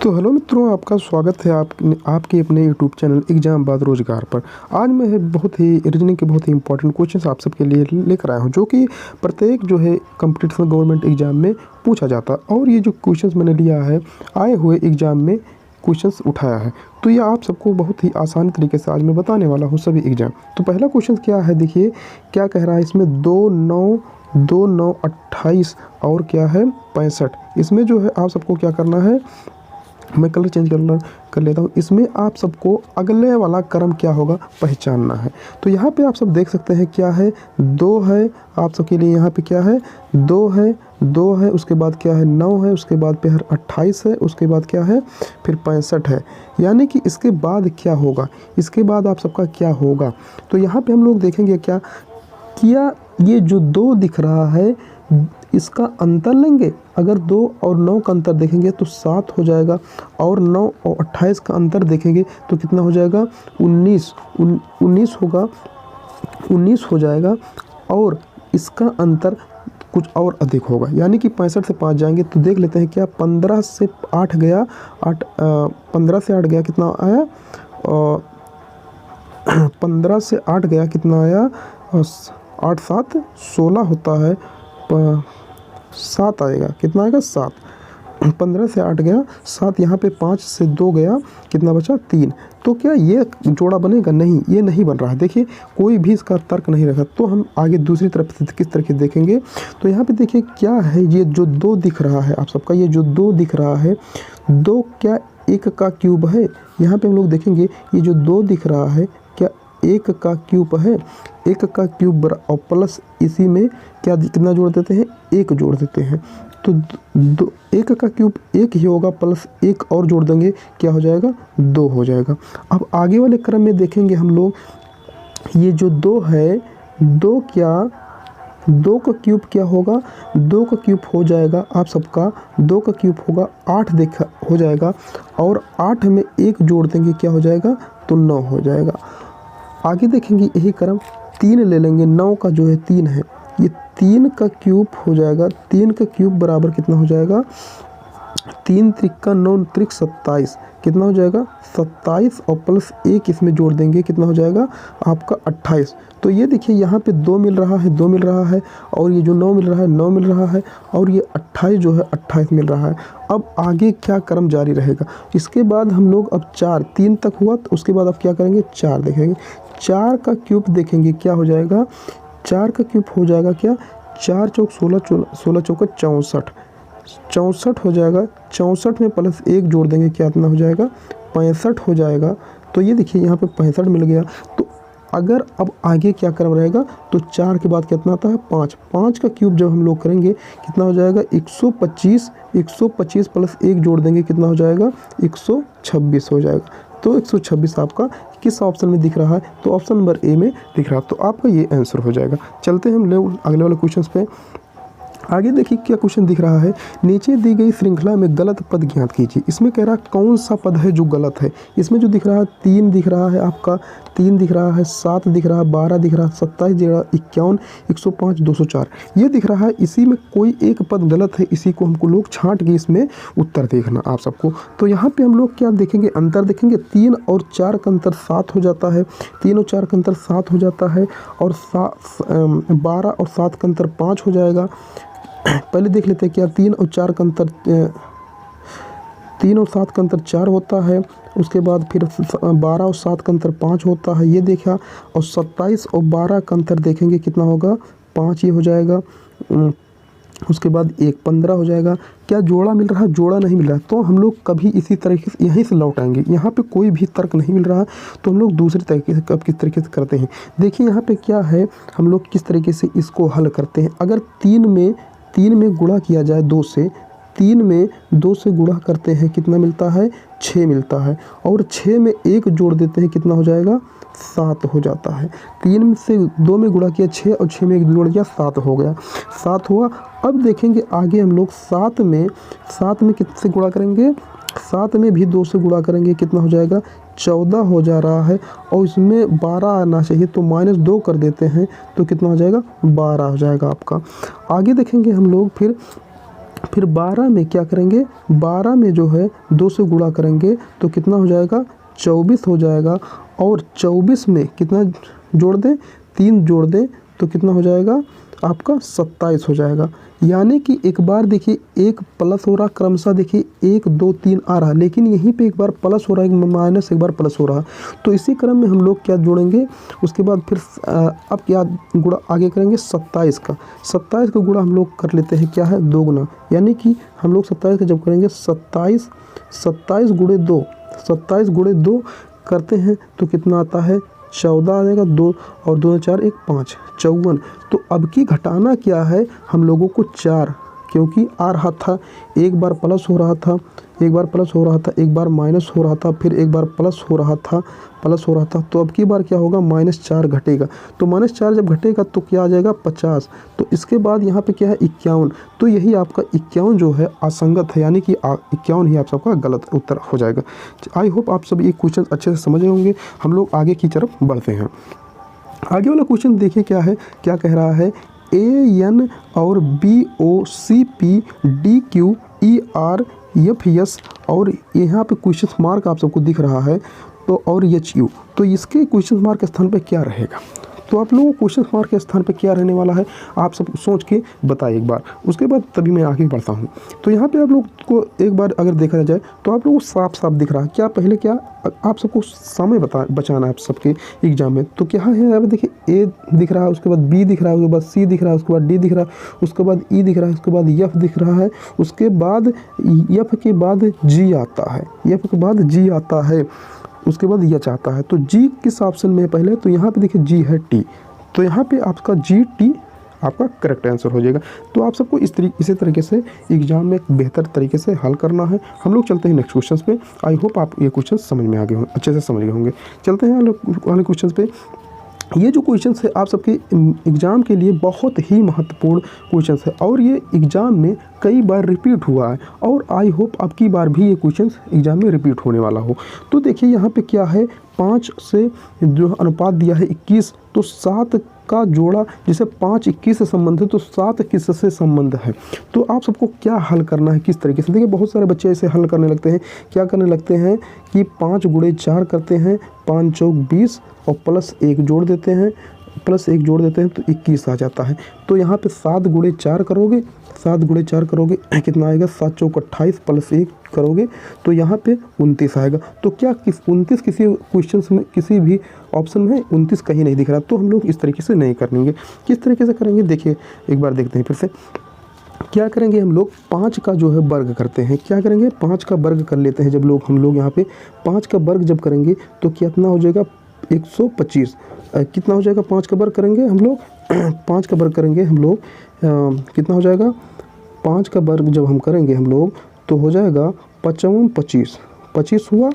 तो हेलो मित्रों, आपका स्वागत है आपके अपने यूट्यूब चैनल एग्जाम बाद रोजगार पर। आज मैं बहुत ही रीजनिंग के बहुत ही इंपॉर्टेंट क्वेश्चंस आप सबके लिए लेकर आया हूं, जो कि प्रत्येक जो है कॉम्पिटिटिव गवर्नमेंट एग्जाम में पूछा जाता है। और ये जो क्वेश्चंस मैंने लिया है आए हुए एग्जाम में क्वेश्चंस उठाया है, तो ये आप सबको बहुत ही आसान तरीके से आज मैं बताने वाला हूँ सभी एग्जाम। तो पहला क्वेश्चन क्या है, देखिए क्या कह रहा है इसमें 2 9 28 और क्या है 65। इसमें जो है आप सबको क्या करना है, मैं कलर चेंज कर लेता हूँ। इसमें आप सबको अगले वाला क्रम क्या होगा पहचानना है। तो यहाँ पे आप सब देख सकते हैं क्या है, 2 है आप सबके लिए। यहाँ पे क्या है, 2 है, उसके बाद क्या है 9 है, उसके बाद पे 28 है, उसके बाद क्या है फिर 65 है। यानी कि इसके बाद क्या होगा, इसके बाद आप सबका क्या होगा। तो यहाँ पे हम लोग देखेंगे क्या ये जो 2 दिख रहा है इसका अंतर लेंगे। अगर 2 और 9 का अंतर देखेंगे तो 7 हो जाएगा, और 9 और 28 का अंतर देखेंगे तो कितना हो जाएगा 19 होगा, 19 हो जाएगा। और इसका अंतर कुछ और अधिक होगा, यानी कि 65 से 5 जाएंगे तो देख लेते हैं क्या 15 से 8 गया, 15 से 8 गया कितना आया, 15 से 8 गया कितना आया, 8 7 16 होता है, 7 आएगा, कितना आएगा 7। 15 से 8 गया 7, यहाँ पे 5 से 2 गया कितना बचा 3। तो क्या ये जोड़ा बनेगा, नहीं ये नहीं बन रहा है। देखिए कोई भी इसका तर्क नहीं रखा। तो हम आगे दूसरी तरफ से किस तरह के देखेंगे। तो यहाँ पे देखिए क्या है, ये जो 2 दिख रहा है आप सबका, ये जो 2 दिख रहा है 2 क्या 1 का क्यूब है। यहाँ पे हम लोग देखेंगे ये जो 2 दिख रहा है क्या 1 का क्यूब है, 1 का क्यूब और प्लस इसी में क्या कितना जोड़ देते हैं 1 जोड़ देते हैं। तो 1 का क्यूब 1 ही होगा, प्लस 1 और जोड़ देंगे क्या हो जाएगा 2 हो जाएगा। अब आगे वाले क्रम में देखेंगे हम लोग, ये जो 2 है 2 का क्यूब क्या होगा, 2 का क्यूब हो जाएगा आप सबका, 2 का क्यूब होगा 8 हो जाएगा, और 8 में 1 जोड़ देंगे क्या हो जाएगा तो 9 हो जाएगा। आगे देखेंगे यही क्रम 3 ले लेंगे, 9 का जो है 3 है, ये 3 का क्यूब हो जाएगा, 3 का क्यूब बराबर कितना हो जाएगा 3 त्रिका 9 त्रिक 27, कितना हो जाएगा 27, और प्लस 1 इसमें जोड़ देंगे कितना हो जाएगा आपका 28। तो ये देखिए यहाँ पे 2 मिल रहा है, 2 मिल रहा है, और ये जो 9 मिल रहा है 9 मिल रहा है, और ये 28 जो है 28 मिल रहा है। अब आगे क्या क्रम जारी रहेगा। इसके बाद हम लोग अब 3 तक हुआ, तो उसके बाद अब क्या करेंगे 4 देखेंगे, 4 का क्यूब देखेंगे क्या हो जाएगा, 4 का क्यूब हो जाएगा क्या 4 चौक 16 चौका 64 हो जाएगा। 64 में प्लस 1 जोड़ देंगे क्या इतना हो जाएगा 65 हो जाएगा। तो ये देखिए यहाँ पे 65 मिल गया। तो अगर अब आगे क्या क्रम रहेगा, तो 4 के बाद कितना आता है 5 का क्यूब जब हम लोग करेंगे कितना हो जाएगा 125 प्लस 1 जोड़ देंगे कितना हो जाएगा 126 हो जाएगा। तो 126 आपका किस ऑप्शन में दिख रहा है, तो ऑप्शन नंबर ए में दिख रहा है। तो आपका ये आंसर हो जाएगा। चलते हैं हम अगले वाले क्वेश्चन पे। आगे देखिए क्या क्वेश्चन दिख रहा है, नीचे दी गई श्रृंखला में गलत पद ज्ञात कीजिए। इसमें कह रहा है कौन सा पद है जो गलत है। इसमें जो दिख रहा है 3 दिख रहा है आपका, 3 दिख रहा है, 7 दिख रहा है, 12 दिख रहा है, 27 दिख रहा है, 51, 105, 204 ये दिख रहा है। इसी में कोई एक पद गलत है, इसी को हमको लोग छांट के इसमें उत्तर देखना आप सबको। तो यहाँ पे हम लोग क्या देखेंगे, अंतर देखेंगे। 3 और 4 का अंतर 7 हो जाता है, 3 और 4 का अंतर 7 हो जाता है, और 12 और 7 का अंतर 5 हो जाएगा। पहले देख लेते हैं क्या 3 और 4 का अंतर 3 और 7 का अंतर 4 होता है, उसके बाद फिर 12 और 7 का अंतर 5 होता है, ये देखा। और 27 और 12 का अंतर देखेंगे कितना होगा 5 ये हो जाएगा। उसके बाद 15 हो जाएगा। क्या जोड़ा मिल रहा है, जोड़ा नहीं मिल रहा है। तो हम लोग कभी इसी तरीके से यहीं से लौट आएंगे। यहाँ पे कोई भी तर्क नहीं मिल रहा, तो हम लोग दूसरे तरीके से अब किस तरीके से करते हैं। देखिए यहाँ पे क्या है, हम लोग किस तरीके से इसको हल करते हैं। अगर 3 में गुणा किया जाए 2 से, 3 में 2 से गुणा करते हैं कितना मिलता है 6 मिलता है, और 6 में 1 जोड़ देते हैं कितना हो जाएगा 7 हो जाता है। 3 से 2 में गुणा किया 6, और 6 में 1 जोड़ किया 7 हो गया, 7 हुआ। अब देखेंगे आगे हम लोग 7 में कितने गुणा करेंगे, 7 में भी 2 से गुणा करेंगे कितना हो जाएगा 14 हो जा रहा है, और इसमें 12 आना चाहिए तो -2 कर देते हैं तो कितना हो जाएगा 12 हो जाएगा आपका। आगे देखेंगे हम लोग फिर फिर 12 में क्या करेंगे, 12 में जो है 2 से गुणा करेंगे तो कितना हो जाएगा, 24 हो जाएगा। और 24 में कितना जोड़ दें, 3 जोड़ दें तो कितना हो जाएगा आपका 27 हो जाएगा। यानी कि एक बार देखिए एक प्लस हो रहा, क्रमशः देखिए 1 2 3 आ रहा, लेकिन यहीं पे एक बार प्लस हो रहा है, एक माइनस, एक बार प्लस हो रहा। तो इसी क्रम में हम लोग क्या जोड़ेंगे, उसके बाद फिर अब क्या गुणा आगे करेंगे 27 का। 27 का गुणा हम लोग कर लेते हैं क्या है, 2 गुना। यानी कि हम लोग 27 का जब करेंगे 27 गुणे 2, 27 गुणे 2 करते हैं तो कितना आता है, 14 आ जाएगा। 2 और 2 4 1 5 54। तो अब की घटाना क्या है हम लोगों को 4, क्योंकि आ रहा था, एक बार प्लस हो रहा था, एक बार प्लस हो रहा था, एक बार माइनस हो रहा था, फिर एक बार प्लस हो रहा था, प्लस हो रहा था। तो अब की बार क्या होगा, -4 घटेगा। तो -4 जब घटेगा तो क्या आ जाएगा 50। तो इसके बाद यहाँ पे क्या है 51। तो यही आपका 51 जो है असंगत है, यानी कि 51 ही आप सबका गलत उत्तर हो जाएगा। आई होप आप सब ये क्वेश्चन अच्छे से समझे होंगे। हम लोग आगे की तरफ बढ़ते हैं। आगे वाला क्वेश्चन देखिए क्या है, क्या कह रहा है, AN और BO CP DQ ER FS और यहाँ पे क्वेश्चन मार्क आप सबको दिख रहा है तो और HU, तो इसके क्वेश्चन मार्क के स्थान पे क्या रहेगा। तो आप लोगों को क्वेश्चन मार्क के स्थान पे क्या रहने वाला है आप सब सोच के बताइए एक बार, उसके बाद तभी मैं आगे बढ़ता हूँ। तो यहाँ पे आप लोग को एक बार अगर देखा जाए तो आप लोगों को साफ साफ दिख रहा है क्या, पहले क्या आप सबको समय बचाना है आप सबके एग्जाम में। तो क्या है अब देखिए A दिख रहा है, उसके बाद B दिख रहा है, उसके बाद C दिख रहा है, उसके बाद D दिख रहा है, उसके बाद E दिख रहा है, उसके बाद F दिख रहा है, उसके बाद F के बाद G आता है, F के बाद G आता है, उसके बाद H आता है। तो G किस ऑप्शन में है पहले, तो यहाँ पे देखिए G है T, तो यहाँ पे आपका GT आपका करेक्ट आंसर हो जाएगा। तो आप सबको इसी तरीके से एग्जाम में एक बेहतर तरीके से हल करना है। हम लोग चलते हैं नेक्स्ट क्वेश्चन पे। आई होप आप ये क्वेश्चन समझ में आ गए होंगे, अच्छे से समझ गए होंगे। चलते हैं वाले क्वेश्चन पे। ये जो क्वेश्चन है आप सबके एग्ज़ाम के लिए बहुत ही महत्वपूर्ण क्वेश्चन है और ये एग्ज़ाम में कई बार रिपीट हुआ है और आई होप अब की बार भी ये क्वेश्चन एग्ज़ाम में रिपीट होने वाला हो। तो देखिए यहाँ पे क्या है, 5 से जो अनुपात दिया है 21, तो 7 का जोड़ा, जैसे 5 21 से संबंध है तो 7 किस से संबंध है। तो आप सबको क्या हल करना है किस तरीके से। देखिए बहुत सारे बच्चे ऐसे हल करने लगते हैं, क्या करने लगते हैं कि 5 गुणे 4 करते हैं, 5 चौक 20 और +1 जोड़ देते हैं, +1 जोड़ देते हैं तो 21 आ जाता है। तो यहाँ पे 7 गुणे 4 करोगे, 7 गुणे 4 करोगे कितना आएगा, 7 चौक 28 +1 करोगे तो यहाँ पे 29 आएगा। तो क्या 29 किसी क्वेश्चन में किसी भी ऑप्शन में 29 कहीं नहीं दिख रहा। तो हम लोग इस तरीके से नहीं करेंगे। किस तरीके से करेंगे देखिए एक बार देखते हैं फिर से। क्या करेंगे हम लोग 5 का जो है वर्ग करते हैं, क्या करेंगे 5 का वर्ग कर लेते हैं। जब हम लोग यहाँ पे 5 का वर्ग जब करेंगे तो कितना हो जाएगा 125। कितना हो जाएगा 5 का वर्ग करेंगे हम लोग 5 का वर्ग करेंगे हम लोग कितना हो जाएगा, 5 का वर्ग जब हम करेंगे हम लोग तो हो जाएगा 55 25 हुआ।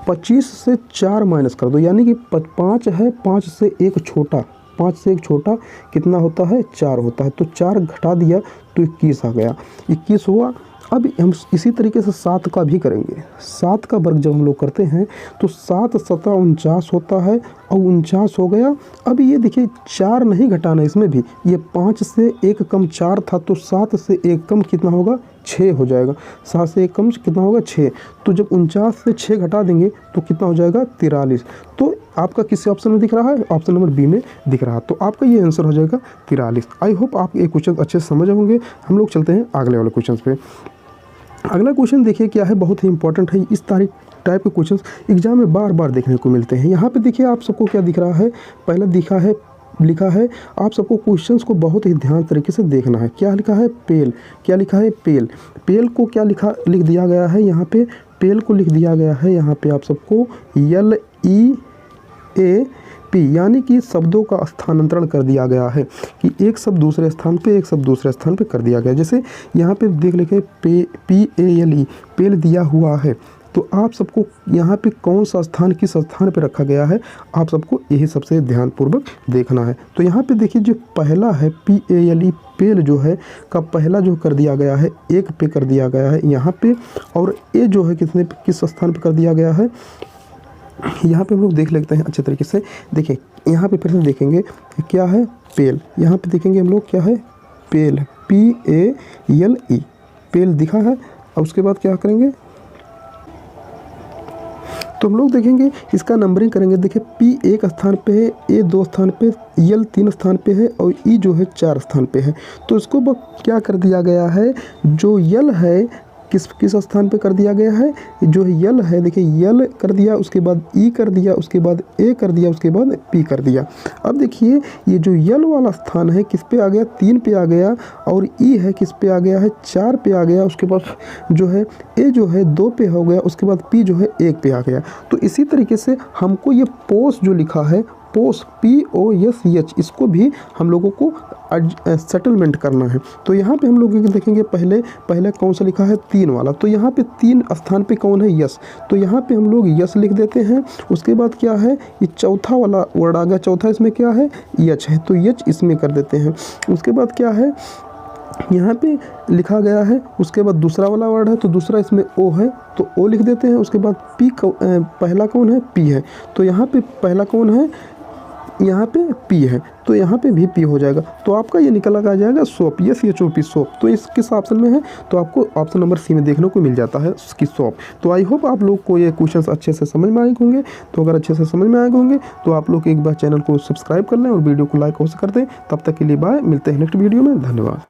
25 से 4 माइनस कर दो, यानी कि 5 है, 5 से 1 छोटा, 5 से 1 छोटा कितना होता है 4 होता है। तो 4 घटा दिया तो 21 आ गया, 21 हुआ। अब हम इसी तरीके से 7 का भी करेंगे। 7 का वर्ग जब हम लोग करते हैं तो 7 7 49 होता है और 49 हो गया। अब ये देखिए 4 नहीं घटाना इसमें भी, ये 5 से 1 कम 4 था तो 7 से 1 कम कितना होगा 6 हो जाएगा। 7 से 1 कम कितना होगा 6। तो जब 49 से 6 घटा देंगे तो कितना हो जाएगा 43। तो आपका किस ऑप्शन में दिख रहा है, ऑप्शन नंबर बी में दिख रहा है। तो आपका ये आंसर हो जाएगा 43। आई होप आप ये क्वेश्चन अच्छे से समझ होंगे। हम लोग चलते हैं अगले वाले क्वेश्चन पे। अगला क्वेश्चन देखिए क्या है, बहुत ही इंपॉर्टेंट है। इस टाइप के क्वेश्चंस एग्जाम में बार बार देखने को मिलते हैं। यहाँ पे देखिए आप सबको क्या दिख रहा है, पहला लिखा है आप सबको क्वेश्चंस को बहुत ही ध्यान तरीके से देखना है। क्या लिखा है पेल, क्या लिखा है पेल, पेल को क्या लिख दिया गया है यहाँ पे, पेल को लिख दिया गया है यहाँ पे आप सबको LEAP, यानी कि शब्दों का स्थानांतरण कर दिया गया है कि एक शब्द दूसरे स्थान पे एक शब्द दूसरे स्थान पे कर दिया गया। जैसे यहाँ पे देख लिखे PALE पेल दिया हुआ है, तो आप सबको यहाँ पे कौन सा स्थान किस स्थान पे रखा गया है आप सबको यही सबसे ध्यानपूर्वक देखना है। तो यहाँ पे देखिए जो पहला है PALE पेल जो है का पहला जो कर दिया गया है 1 पे कर दिया गया है यहाँ पे, और ए जो है किस स्थान पे कर दिया गया है यहाँ पे हम लोग देख लेते हैं अच्छे तरीके से। देखिए यहाँ पे फिर से देखेंगे क्या है पेल, यहाँ पे देखेंगे हम लोग क्या है पेल PALE स्पेल दिखा है। और उसके बाद क्या करेंगे, तो हम लोग देखेंगे इसका नंबरिंग करेंगे। देखिए पी एक स्थान पे है, ए 2 स्थान पे, यल 3 स्थान पे है और ई जो है 4 स्थान पे है। तो इसको क्या कर दिया गया है, जो यल है किस स्थान पे कर दिया गया है, जो यल है देखिए यल कर दिया, उसके बाद ई कर दिया, उसके बाद ए कर दिया, उसके बाद पी कर दिया। अब देखिए ये जो यल वाला स्थान है किस पे आ गया, 3 पे आ गया, और ई है किस पे आ गया है, 4 पे आ गया। उसके बाद जो है ए जो है 2 पे हो गया, उसके बाद पी जो है 1 पे आ गया। तो इसी तरीके से हमको ये पोस जो लिखा है, पोस POSH, इसको भी हम लोगों को सेटलमेंट करना है। तो यहाँ पे हम लोग देखेंगे पहले कौन सा लिखा है, 3 वाला। तो यहाँ पे 3 स्थान पे कौन है, यस। तो यहाँ पे हम लोग यस लिख देते हैं। उसके बाद क्या है, ये चौथा वाला वर्ड आ गया, चौथा इसमें क्या है, यच है, तो यच इसमें कर देते हैं। उसके बाद क्या है, यहाँ पे लिखा गया है, उसके बाद दूसरा वाला वर्ड है तो दूसरा इसमें ओ है तो ओ लिख देते हैं। उसके बाद पी पहला कौन है, पी है, तो यहाँ पे पहला कौन है, यहाँ पे पी है, तो यहाँ पे भी पी हो जाएगा। तो आपका ये निकल आ जाएगा सोप, SHOP सोप। तो इस किस ऑप्शन में है, तो आपको ऑप्शन नंबर सी में देखने को मिल जाता है उसकी सोप। तो आई होप आप लोग को ये क्वेश्चंस अच्छे से समझ में आए होंगे। तो अगर अच्छे से समझ में आए होंगे तो आप लोग एक बार चैनल को सब्सक्राइब कर लें और वीडियो को लाइक हो कर दें। तब तक के लिए बाय, मिलते हैं नेक्स्ट वीडियो में, धन्यवाद।